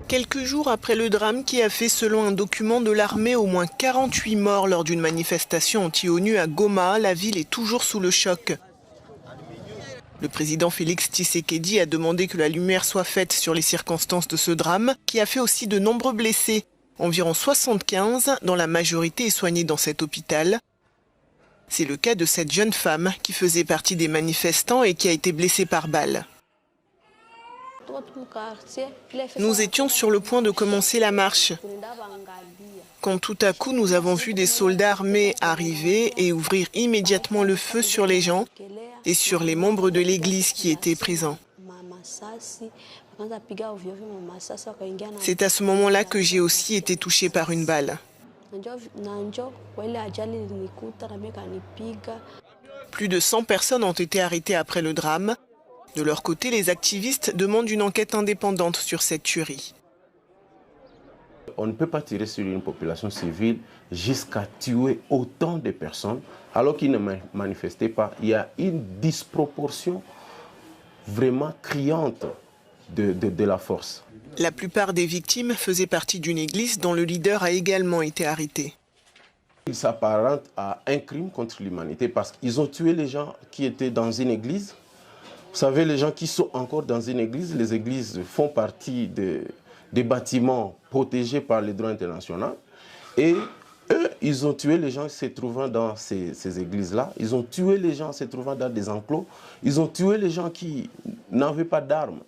Quelques jours après le drame qui a fait, selon un document de l'armée, au moins 48 morts lors d'une manifestation anti-ONU à Goma, la ville est toujours sous le choc. Le président Félix Tshisekedi a demandé que la lumière soit faite sur les circonstances de ce drame, qui a fait aussi de nombreux blessés. Environ 75, dont la majorité est soignée dans cet hôpital. C'est le cas de cette jeune femme qui faisait partie des manifestants et qui a été blessée par balle. Nous étions sur le point de commencer la marche, quand tout à coup nous avons vu des soldats armés arriver et ouvrir immédiatement le feu sur les gens et sur les membres de l'église qui étaient présents. C'est à ce moment-là que j'ai aussi été touchée par une balle. Plus de 100 personnes ont été arrêtées après le drame. De leur côté, les activistes demandent une enquête indépendante sur cette tuerie. On ne peut pas tirer sur une population civile jusqu'à tuer autant de personnes alors qu'ils ne manifestaient pas. Il y a une disproportion vraiment criante de la force. La plupart des victimes faisaient partie d'une église dont le leader a également été arrêté. Il s'apparente à un crime contre l'humanité parce qu'ils ont tué les gens qui étaient dans une église. Vous savez, les gens qui sont encore dans une église, les églises font partie des bâtiments protégés par le droit international. Et eux, ils ont tué les gens se trouvant dans ces églises-là. Ils ont tué les gens se trouvant dans des enclos. Ils ont tué les gens qui n'avaient pas d'armes,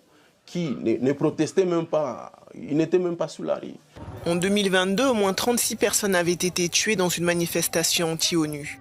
qui ne protestaient même pas. Ils n'étaient même pas sous la rue. En 2022, au moins 36 personnes avaient été tuées dans une manifestation anti-ONU.